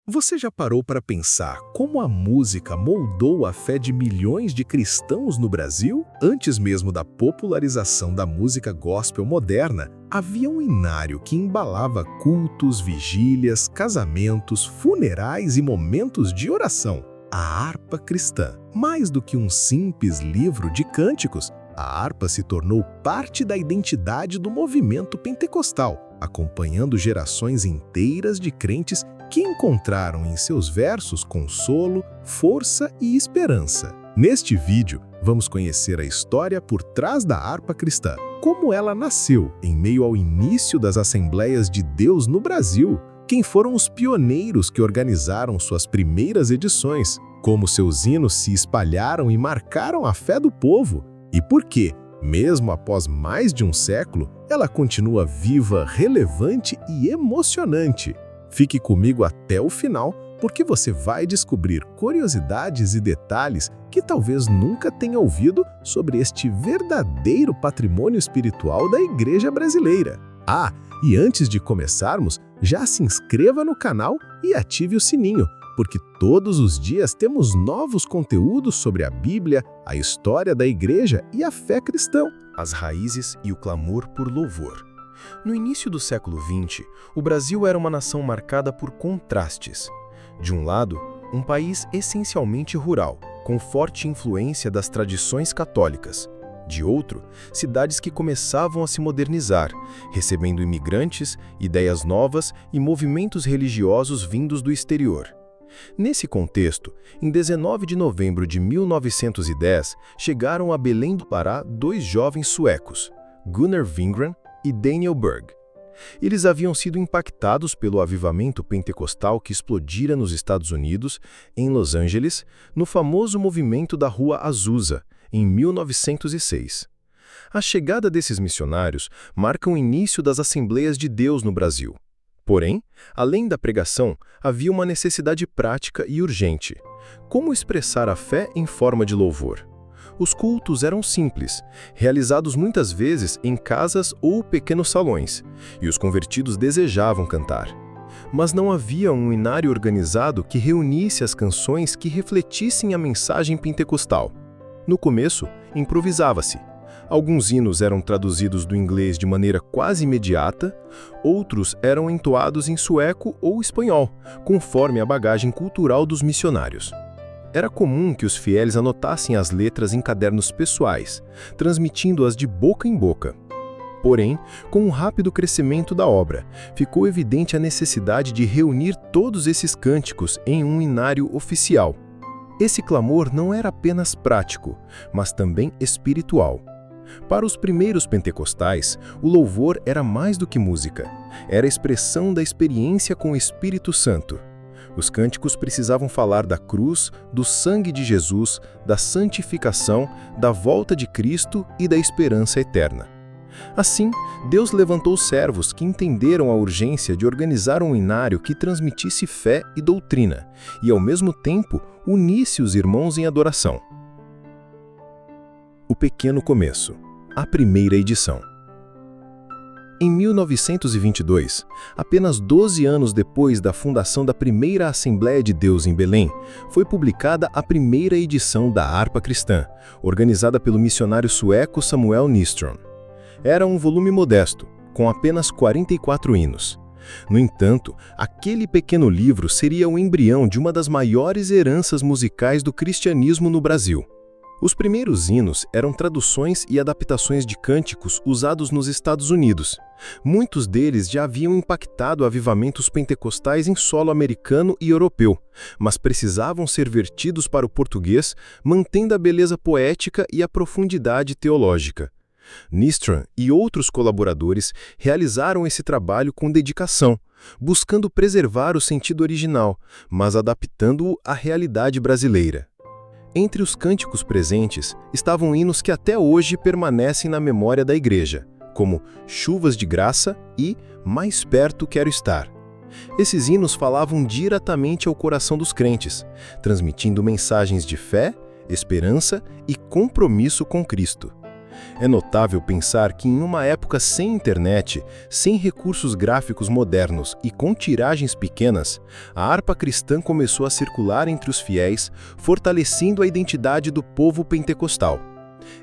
Você já parou para pensar como a música moldou a fé de milhões de cristãos no Brasil? Antes mesmo da popularização da música gospel moderna, havia um inário que embalava cultos, vigílias, casamentos, funerais e momentos de oração: a harpa cristã. Mais do que um simples livro de cânticos, a harpa se tornou parte da identidade do movimento pentecostal, acompanhando gerações inteiras de crentes que encontraram em seus versos consolo, força e esperança. Neste vídeo, vamos conhecer a história por trás da harpa cristã, como ela nasceu em meio ao início das Assembleias de Deus no Brasil, quem foram os pioneiros que organizaram suas primeiras edições, como seus hinos se espalharam e marcaram a fé do povo, e por que, mesmo após mais de um século, ela continua viva, relevante e emocionante. Fique comigo até o final, porque você vai descobrir curiosidades e detalhes que talvez nunca tenha ouvido sobre este verdadeiro patrimônio espiritual da Igreja brasileira. E antes de começarmos, já se inscreva no canal e ative o sininho, porque todos os dias temos novos conteúdos sobre a Bíblia, a história da Igreja e a fé cristã. As raízes e o clamor por louvor. No início do século XX, o Brasil era uma nação marcada por contrastes. De um lado, um país essencialmente rural, com forte influência das tradições católicas. De outro, cidades que começavam a se modernizar, recebendo imigrantes, ideias novas e movimentos religiosos vindos do exterior. Nesse contexto, em 19 de novembro de 1910, chegaram a Belém do Pará dois jovens suecos, Gunnar Wingren e Daniel Berg. Eles haviam sido impactados pelo avivamento pentecostal que explodira nos Estados Unidos, em Los Angeles, no famoso movimento da Rua Azusa, em 1906. A chegada desses missionários marca o início das Assembleias de Deus no Brasil. Porém, além da pregação, havia uma necessidade prática e urgente: como expressar a fé em forma de louvor? Os cultos eram simples, realizados muitas vezes em casas ou pequenos salões, e os convertidos desejavam cantar. Mas não havia um inário organizado que reunisse as canções que refletissem a mensagem pentecostal. No começo, improvisava-se. Alguns hinos eram traduzidos do inglês de maneira quase imediata, outros eram entoados em sueco ou espanhol, conforme a bagagem cultural dos missionários. Era comum que os fiéis anotassem as letras em cadernos pessoais, transmitindo-as de boca em boca. Porém, com o rápido crescimento da obra, ficou evidente a necessidade de reunir todos esses cânticos em um inário oficial. Esse clamor não era apenas prático, mas também espiritual. Para os primeiros pentecostais, o louvor era mais do que música, era a expressão da experiência com o Espírito Santo. Os cânticos precisavam falar da cruz, do sangue de Jesus, da santificação, da volta de Cristo e da esperança eterna. Assim, Deus levantou servos que entenderam a urgência de organizar um inário que transmitisse fé e doutrina, e ao mesmo tempo unisse os irmãos em adoração. O Pequeno Começo, a primeira edição. Em 1922, apenas 12 anos depois da fundação da primeira Assembleia de Deus em Belém, foi publicada a primeira edição da Harpa Cristã, organizada pelo missionário sueco Samuel Nyström. Era um volume modesto, com apenas 44 hinos. No entanto, aquele pequeno livro seria o embrião de uma das maiores heranças musicais do cristianismo no Brasil. Os primeiros hinos eram traduções e adaptações de cânticos usados nos Estados Unidos. Muitos deles já haviam impactado avivamentos pentecostais em solo americano e europeu, mas precisavam ser vertidos para o português, mantendo a beleza poética e a profundidade teológica. Nyström e outros colaboradores realizaram esse trabalho com dedicação, buscando preservar o sentido original, mas adaptando-o à realidade brasileira. Entre os cânticos presentes estavam hinos que até hoje permanecem na memória da Igreja, como Chuvas de Graça e Mais Perto Quero Estar. Esses hinos falavam diretamente ao coração dos crentes, transmitindo mensagens de fé, esperança e compromisso com Cristo. É notável pensar que em uma época sem internet, sem recursos gráficos modernos e com tiragens pequenas, a harpa cristã começou a circular entre os fiéis, fortalecendo a identidade do povo pentecostal.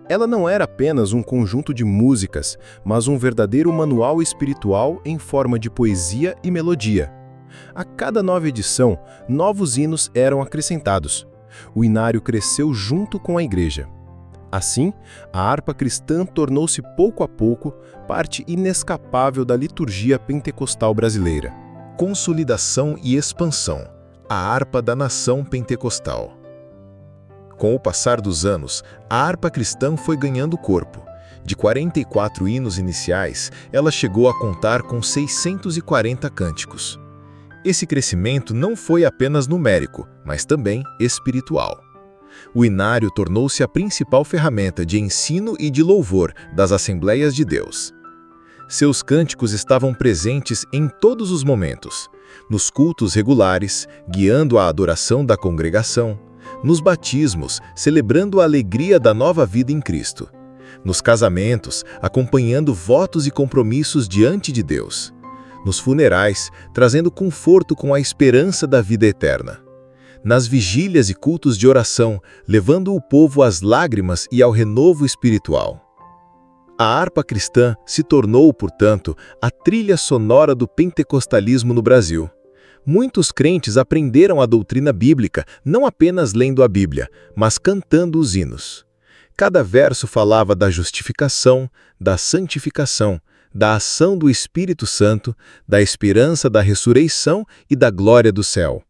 Ela não era apenas um conjunto de músicas, mas um verdadeiro manual espiritual em forma de poesia e melodia. A cada nova edição, novos hinos eram acrescentados. O inário cresceu junto com a igreja. Assim, a harpa cristã tornou-se pouco a pouco parte inescapável da liturgia pentecostal brasileira. Consolidação e expansão. A harpa da nação pentecostal. Com o passar dos anos, a harpa cristã foi ganhando corpo. De 44 hinos iniciais, ela chegou a contar com 640 cânticos. Esse crescimento não foi apenas numérico, mas também espiritual. O inário tornou-se a principal ferramenta de ensino e de louvor das Assembleias de Deus. Seus cânticos estavam presentes em todos os momentos, nos cultos regulares, guiando a adoração da congregação, nos batismos, celebrando a alegria da nova vida em Cristo, nos casamentos, acompanhando votos e compromissos diante de Deus, nos funerais, trazendo conforto com a esperança da vida eterna, nas vigílias e cultos de oração, levando o povo às lágrimas e ao renovo espiritual. A harpa cristã se tornou, portanto, a trilha sonora do pentecostalismo no Brasil. Muitos crentes aprenderam a doutrina bíblica não apenas lendo a Bíblia, mas cantando os hinos. Cada verso falava da justificação, da santificação, da ação do Espírito Santo, da esperança da ressurreição e da glória do céu.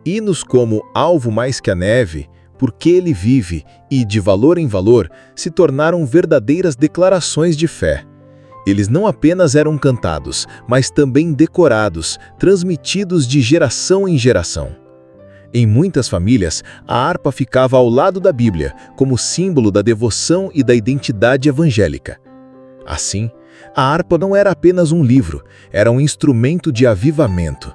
Hinos como Alvo Mais que a Neve, Porque Ele Vive e De Valor em Valor se tornaram verdadeiras declarações de fé. Eles não apenas eram cantados, mas também decorados, transmitidos de geração em geração. Em muitas famílias, a harpa ficava ao lado da Bíblia, como símbolo da devoção e da identidade evangélica. Assim, a harpa não era apenas um livro, era um instrumento de avivamento.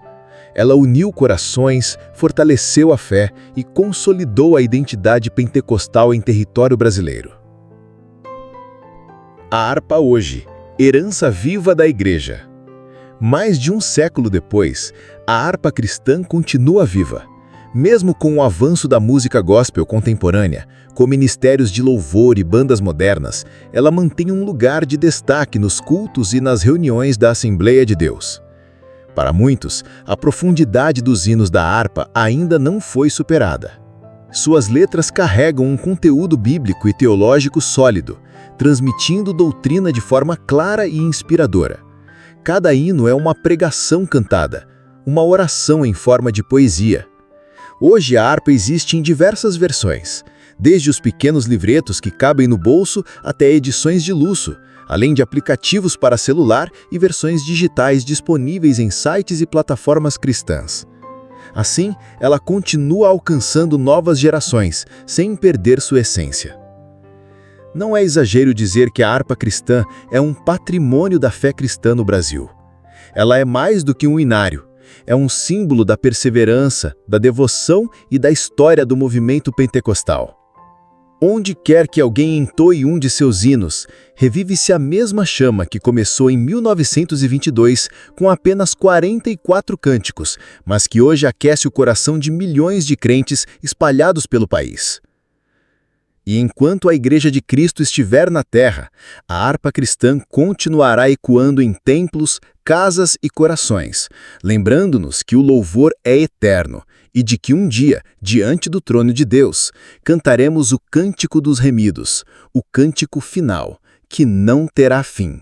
Ela uniu corações, fortaleceu a fé e consolidou a identidade pentecostal em território brasileiro. A harpa hoje, herança viva da Igreja. Mais de um século depois, a harpa cristã continua viva. Mesmo com o avanço da música gospel contemporânea, com ministérios de louvor e bandas modernas, ela mantém um lugar de destaque nos cultos e nas reuniões da Assembleia de Deus. Para muitos, a profundidade dos hinos da harpa ainda não foi superada. Suas letras carregam um conteúdo bíblico e teológico sólido, transmitindo doutrina de forma clara e inspiradora. Cada hino é uma pregação cantada, uma oração em forma de poesia. Hoje a harpa existe em diversas versões, desde os pequenos livretos que cabem no bolso até edições de luxo, além de aplicativos para celular e versões digitais disponíveis em sites e plataformas cristãs. Assim, ela continua alcançando novas gerações, sem perder sua essência. Não é exagero dizer que a harpa cristã é um patrimônio da fé cristã no Brasil. Ela é mais do que um inário. É um símbolo da perseverança, da devoção e da história do movimento pentecostal. Onde quer que alguém entoe um de seus hinos, revive-se a mesma chama que começou em 1922 com apenas 44 cânticos, mas que hoje aquece o coração de milhões de crentes espalhados pelo país. E enquanto a Igreja de Cristo estiver na terra, a harpa cristã continuará ecoando em templos, casas e corações, lembrando-nos que o louvor é eterno e de que um dia, diante do trono de Deus, cantaremos o cântico dos remidos, o cântico final, que não terá fim.